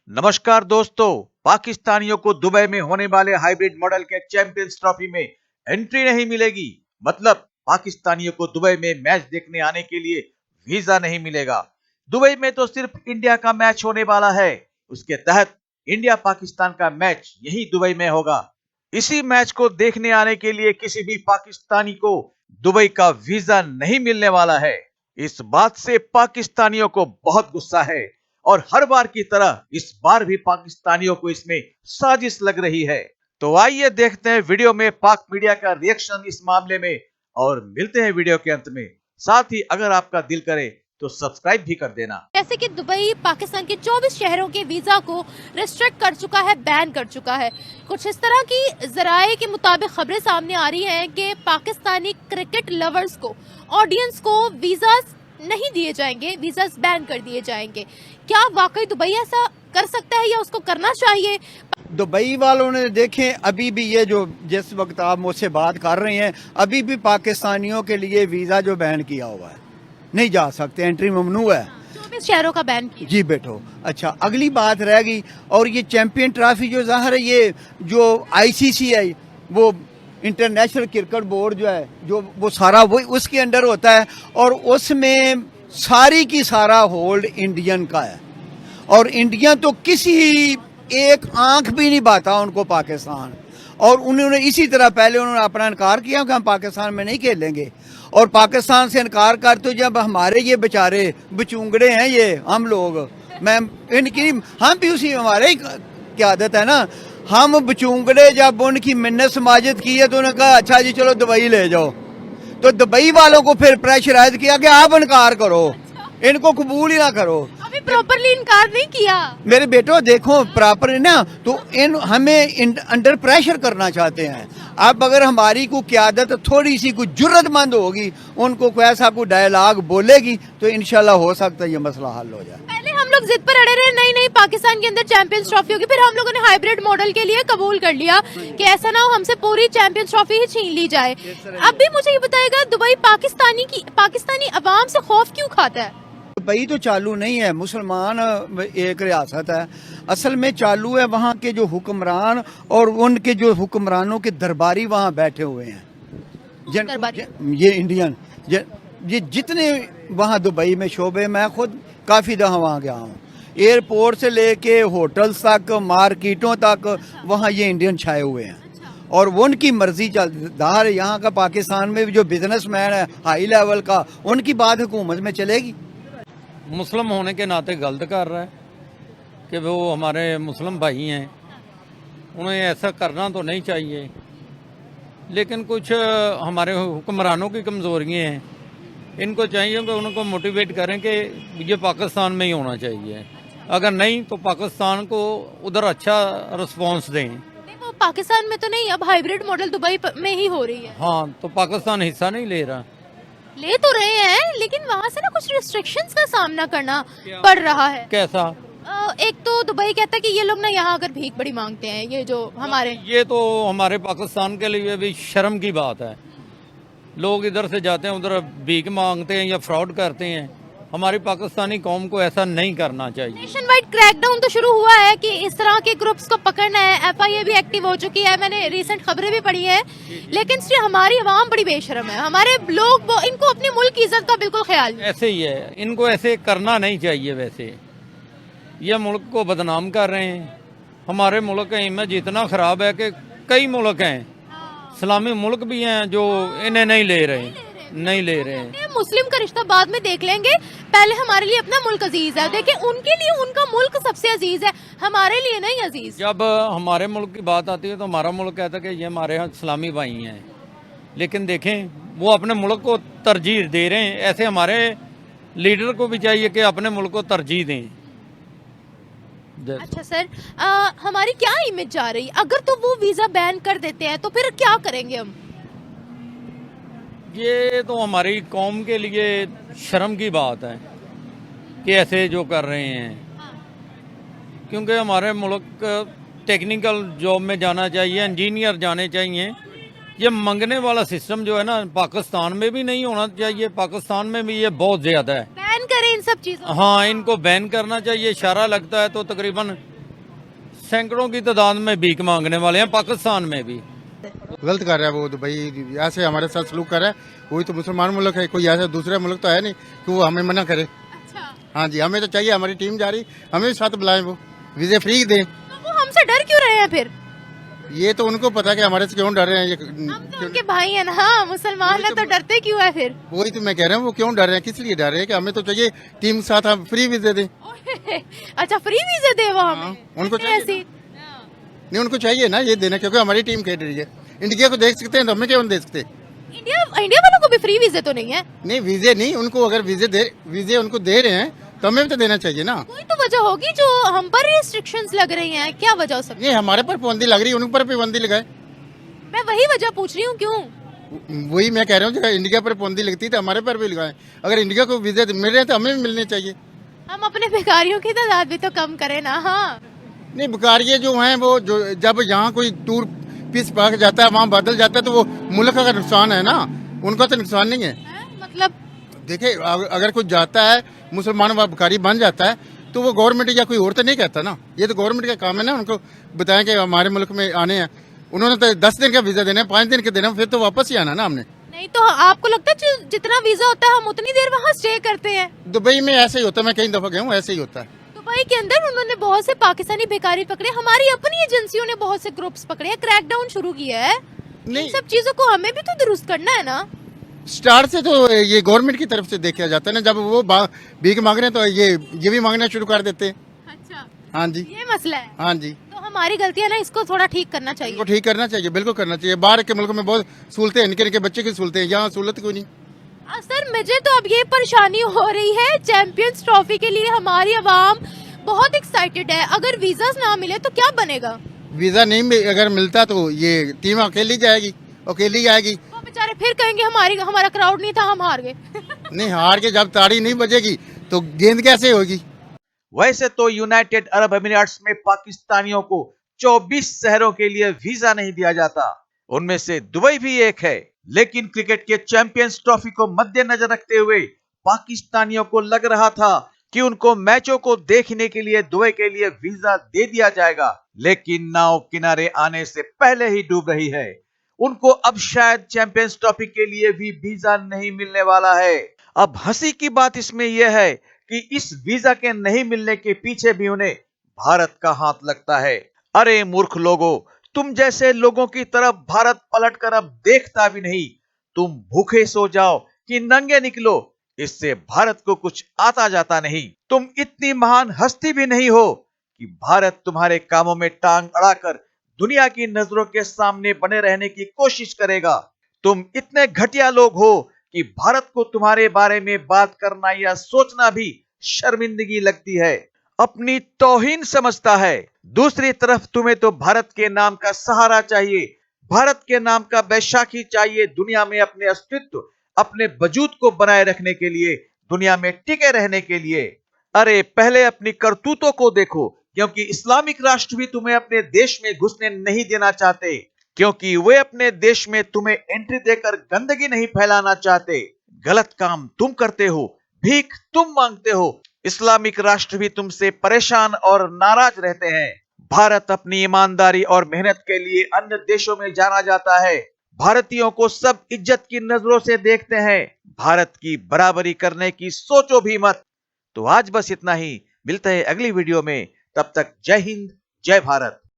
नमस्कार दोस्तों, पाकिस्तानियों को दुबई में होने वाले हाइब्रिड मॉडल के चैंपियंस ट्रॉफी में एंट्री नहीं मिलेगी। मतलब पाकिस्तानियों को दुबई में मैच देखने आने के लिए वीजा नहीं मिलेगा। दुबई में तो सिर्फ इंडिया का मैच होने वाला है। उसके तहत इंडिया पाकिस्तान का मैच यही दुबई में होगा। इसी मैच को देखने आने के लिए किसी भी पाकिस्तानी को दुबई का वीजा नहीं मिलने वाला है। इस बात से पाकिस्तानियों को बहुत गुस्सा है और हर बार की तरह इस बार भी पाकिस्तानियों को इसमें साजिश लग रही है। तो आइए देखते हैं वीडियो में पाक मीडिया का रिएक्शन इस मामले में और मिलते हैं वीडियो के अंत में। साथ ही अगर आपका दिल करे तो सब्सक्राइब भी कर देना। जैसे कि दुबई पाकिस्तान के 24 शहरों के वीजा को रिस्ट्रिक्ट कर चुका है, बैन कर चुका है। कुछ इस तरह की जराए के मुताबिक खबरें सामने आ रही हैं कि पाकिस्तानी क्रिकेट लवर्स को, ऑडियंस को वीजा नहीं दिए जाएंगे, वीजा बैन कर दिए जाएंगे। क्या वाकई दुबई ऐसा कर सकता है या उसको करना चाहिए? दुबई वालों ने देखें, अभी भी ये जो जिस वक्त आप मुझसे बात कर रहे हैं, अभी भी पाकिस्तानियों के लिए वीजा जो बैन किया हुआ है, नहीं जा सकते, एंट्री ममनू है। 24 शहरों का बैन किया। जी बेटो, अच्छा अगली बात रह गई। और ये चैंपियन ट्रॉफी जो ज़ाहिर है, ये जो आईसीसी है, वो इंटरनेशनल क्रिकेट बोर्ड जो है, जो वो सारा वो उसके अंडर होता है और उसमें सारी की सारा होल्ड इंडियन का है। और इंडिया तो किसी एक आंख भी नहीं बाता उनको पाकिस्तान। और उन्होंने इसी तरह पहले उन्होंने अपना इनकार किया कि हम पाकिस्तान में नहीं खेलेंगे। और पाकिस्तान से इनकार कर, तो जब हमारे ये बेचारे बचूंगड़े हैं ये हम लोग, मैं इनकी हम भी उसी हमारे की आदत है ना, हम बचूंगड़े जब उनकी मिन्नत समाजत की है तो उन्होंने कहा अच्छा जी चलो दुबई ले जाओ। तो दुबई वालों को फिर प्रेशराइज किया कि आप इनकार करो, इनको कबूल ही ना करो। अभी प्रॉपरली इनकार नहीं किया। मेरे बेटो देखो, प्रॉपर ना तो इन हमें अंडर प्रेशर करना चाहते हैं। अब अगर हमारी को क़यादत थोड़ी सी कुछ जुर्रतमंद होगी, उनको कोई ऐसा कोई डायलॉग बोलेगी तो इंशाल्लाह हो सकता है ये मसला हल हो जाए। पहले हम लोग जिद पर अड़े रहे, नहीं नहीं पाकिस्तान के अंदर चैंपियंस ट्रॉफी होगी, फिर हम लोगों ने हाइब्रिड मॉडल के लिए कबूल कर लिया कि ऐसा ना हो हमसे पूरी चैंपियंस ट्रॉफी ही छीन ली जाए। अब भी मुझे ये बताएगा, दुबई पाकिस्तानी अवाम से खौफ क्यों खाता है? दुबई तो चालू नहीं है, मुसलमान एक रियासत है। असल में चालू है वहाँ के जो हुक्मरान और उनके जो हुक्मरानों के दरबारी वहाँ बैठे हुए हैं। ये इंडियन ये जितने वहाँ दुबई में शोबे, मैं खुद काफ़ी दफ़ा वहाँ गया हूँ, एयरपोर्ट से लेके होटल्स तक, मार्केटों तक, वहाँ ये इंडियन छाए हुए हैं। और वो उनकी मर्जी चलदार है। यहाँ का पाकिस्तान में जो बिजनेसमैन है हाई लेवल का, उनकी बात हुकूमत में चलेगी। मुस्लिम होने के नाते गलत कर रहा है कि वो हमारे मुस्लिम भाई हैं, उन्हें ऐसा करना तो नहीं चाहिए। लेकिन कुछ हमारे हुक्मरानों की कमज़ोरियाँ हैं, इनको चाहिए कि उनको मोटिवेट करें कि ये पाकिस्तान में ही होना चाहिए। अगर नहीं तो पाकिस्तान को उधर अच्छा रिस्पॉन्स दें। वो पाकिस्तान में तो नहीं, अब हाइब्रिड मॉडल दुबई में ही हो रही है। हाँ, तो पाकिस्तान हिस्सा नहीं ले रहा। ले तो रहे हैं, लेकिन वहाँ से ना कुछ रिस्ट्रिक्शंस का सामना करना पड़ रहा है। कैसा? एक तो दुबई कहता है कि ये लोग ना यहाँ अगर भीख बड़ी मांगते हैं, ये जो हमारे, ये तो हमारे पाकिस्तान के लिए भी शर्म की बात है। लोग इधर से जाते हैं उधर भीख मांगते हैं या फ्रॉड करते हैं। हमारी पाकिस्तानी कौम को ऐसा नहीं करना चाहिए। नेशन वाइड क्रैकडाउन तो शुरू हुआ है कि इस तरह के ग्रुप्स को पकड़ना है। FIA भी एक्टिव हो चुकी है, मैंने रिसेंट खबरें भी पढ़ी है। लेकिन सिर्फ हमारी आवाम बड़ी बेशरम है, हमारे लोग इनको अपनी मुल्क की इज्जत का बिल्कुल ख्याल नहीं। ऐसे ही है, इनको ऐसे करना नहीं चाहिए। वैसे ये मुल्क को बदनाम कर रहे हैं। हमारे मुल्क का इमेज इतना ख़राब है कि कई मुल्क हैं, इस्लामी मुल्क भी हैं जो इन्हें नहीं ले रहे। मुस्लिम का रिश्ता बाद में देख लेंगे, पहले हमारे लिए अपना मुल्क अजीज है। देखिए उनके लिए उनका मुल्क सबसे अजीज है, हमारे लिए नहीं अजीज। जब हमारे मुल्क की बात आती है तो हमारा मुल्क कहता है कि ये हमारे यहाँ इस्लामी भाई हैं, लेकिन देखें वो अपने मुल्क को तरजीह दे रहे हैं। ऐसे हमारे लीडर को भी चाहिए कि अपने मुल्क को तरजीह दें। अच्छा सर, हमारी क्या इमेज जा रही? अगर तो वो वीजा बैन कर देते हैं तो फिर क्या करेंगे हम? ये तो हमारी कौम के लिए शर्म की बात है कि ऐसे जो कर रहे हैं। क्योंकि हमारे मुल्क टेक्निकल जॉब में जाना चाहिए, इंजीनियर जाने चाहिए। ये मंगने वाला सिस्टम जो है ना, पाकिस्तान में भी नहीं होना चाहिए। पाकिस्तान में भी ये बहुत ज़्यादा है। बैन करें इन सब चीज़ों। हाँ, इनको बैन करना चाहिए। इशारा लगता है तो तकरीबन सैकड़ों की तादाद में भीख मांगने वाले हैं पाकिस्तान में भी। गलत कर रहा है वो दुबई, ऐसे हमारे साथ सलूक कर रहा है। कोई तो मुसलमान मुल्क है, कोई ऐसा दूसरा मुल्क तो है नहीं कि वो हमें मना करे। अच्छा, हाँ जी, हमें तो चाहिए, हमारी टीम जा रही, हमें भी साथ बुलाएं, वो वीजे फ्री दें। तो वो हमसे डर क्यों रहे हैं फिर? ये तो उनको पता है कि हमारे से क्यों डर रहे हैं। हम तो उनके भाई हैं ना, मुसलमान है तो डरते क्यों है फिर? वही तो मैं कह रहा हूँ, वो क्यों डर रहे हैं, किस लिए डर रहे हैं कि हमें तो चाहिए टीम के साथ हम फ्री वीजे दें। अच्छा, फ्री वीजे दे वो हमें? उनको चाहिए ऐसी नहीं, उनको चाहिए ना ये देना, क्योंकि हमारी टीम खेल रही है। इंडिया को देख सकते हैं तो हमें क्यों नहीं दे सकते? इंडिया वालों को भी फ्री वीजे तो नहीं है? नहीं, वीजे नहीं, उनको अगर वीजे उनको दे रहे हैं तो हमें भी तो देना चाहिए ना। कोई तो वजह होगी जो हम पर रिस्ट्रिक्शंस लग रही हैं, क्या वजह हो सकती है? ये हमारे पर पाबंदी लग रही है, उन पर भी पाबंदी लगाए। मैं वही वजह पूछ रही हूँ, क्यों? वही मैं कह रहा हूँ, जब इंडिया पर पाबंदी लगती तो हमारे पर भी लगाए। अगर इंडिया को वीजे मिल रहे हैं तो हमें भी मिलने चाहिए। हम अपने भिखारियों की तादाद भी तो कम करें ना। हाँ, नहीं, भिखारी जो हैं वो जो जब यहाँ कोई टूर पीस पाक जाता है, वहाँ बदल जाता है, तो वो मुल्क का नुकसान है ना, उनका तो नुकसान नहीं है। मतलब देखिए, अगर कोई जाता है मुसलमान व भिखारी बन जाता है तो वो गवर्नमेंट या कोई और तो नहीं कहता ना, ये तो गवर्नमेंट का काम है ना, उनको बताएं कि हमारे मुल्क में आने हैं। उन्होंने तो 10 दिन का वीजा देना है, 5 दिन का देना है, फिर तो वापस ही आना ना हमने। नहीं तो आपको लगता है जितना वीजा होता है हम उतनी देर वहाँ स्टे करते हैं? दुबई में ऐसे ही होता है, मैं कई दफा गया हूँ, ऐसे ही होता है। दुबई के अंदर उन्होंने बहुत से पाकिस्तानी भिखारी पकड़े, हमारी अपनी एजेंसियों ने बहुत से ग्रुप्स पकड़े हैं, क्रैकडाउन शुरू किया है। इन नहीं, सब चीजों को हमें भी तो दुरुस्त करना है ना। स्टार से तो ये गवर्नमेंट की तरफ से देखा जाता है ना, जब वो भीख मांग रहे हैं तो ये भी मांगना शुरू कर देते हैं। अच्छा, हाँ जी, ये मसला है। हाँ जी, तो हमारी गलतियां ना, इसको थोड़ा ठीक करना चाहिए। इनको ठीक करना चाहिए, बिल्कुल करना चाहिए। बाहर के मुल्क में बहुत सहूलतें हैं, निके निके बच्चे की सहूलतें हैं, यहाँ सहूलत क्यों नहीं? सर, मुझे तो अब ये परेशानी हो रही है, चैंपियंस ट्रॉफी के लिए हमारी आवाम बहुत एक्साइटेड है, अगर वीजा ना मिले तो क्या बनेगा? वीजा नहीं अगर मिलता तो ये टीम अकेली जाएगी, अकेली आएगी। वो बेचारे फिर कहेंगे हमारा क्राउड नहीं था, हम हार गए। नहीं, हार के जब ताड़ी नहीं बजेगी तो गेंद कैसे होगी? वैसे तो यूनाइटेड अरब एमिरेट्स में पाकिस्तानियों को 24 शहरों के लिए वीजा नहीं दिया जाता, उनमें से दुबई भी एक है। लेकिन क्रिकेट के चैंपियंस ट्रॉफी को मद्देनजर रखते हुए पाकिस्तानियों को लग रहा था कि उनको मैचों को देखने के लिए दुबई के लिए वीजा दे दिया जाएगा, लेकिन नाव किनारे आने से पहले ही डूब रही है। उनको अब शायद चैंपियंस ट्रॉफी के लिए भी वीजा नहीं मिलने वाला है। अब हंसी की बात इसमें यह है कि इस वीजा के नहीं मिलने के पीछे भी उन्हें भारत का हाथ लगता है। अरे मूर्ख लोगों, तुम जैसे लोगों की तरफ भारत पलटकर अब देखता भी नहीं। तुम भूखे सो जाओ कि नंगे निकलो, इससे भारत को कुछ आता जाता नहीं। तुम इतनी महान हस्ती भी नहीं हो कि भारत तुम्हारे कामों में टांग अड़ाकर दुनिया की नजरों के सामने बने रहने की कोशिश करेगा। तुम इतने घटिया लोग हो कि भारत को तुम्हारे बारे में बात करना या सोचना भी शर्मिंदगी लगती है, अपनी तौहीन समझता है। दूसरी तरफ तुम्हें तो भारत के नाम का सहारा चाहिए, भारत के नाम का बैसाखी चाहिए, दुनिया में अपने अस्तित्व, अपने वजूद को बनाए रखने के लिए, दुनिया में टिके रहने के लिए। अरे पहले अपनी करतूतों को देखो, क्योंकि इस्लामिक राष्ट्र भी तुम्हें अपने देश में घुसने नहीं देना चाहते, क्योंकि वे अपने देश में तुम्हें एंट्री देकर गंदगी नहीं फैलाना चाहते। गलत काम तुम करते हो, भीख तुम मांगते हो, इस्लामिक राष्ट्र भी तुमसे परेशान और नाराज रहते हैं। भारत अपनी ईमानदारी और मेहनत के लिए अन्य देशों में जाना जाता है। भारतीयों को सब इज्जत की नजरों से देखते हैं। भारत की बराबरी करने की सोचो भी मत। तो आज बस इतना ही, मिलते हैं अगली वीडियो में, तब तक जय हिंद, जय भारत।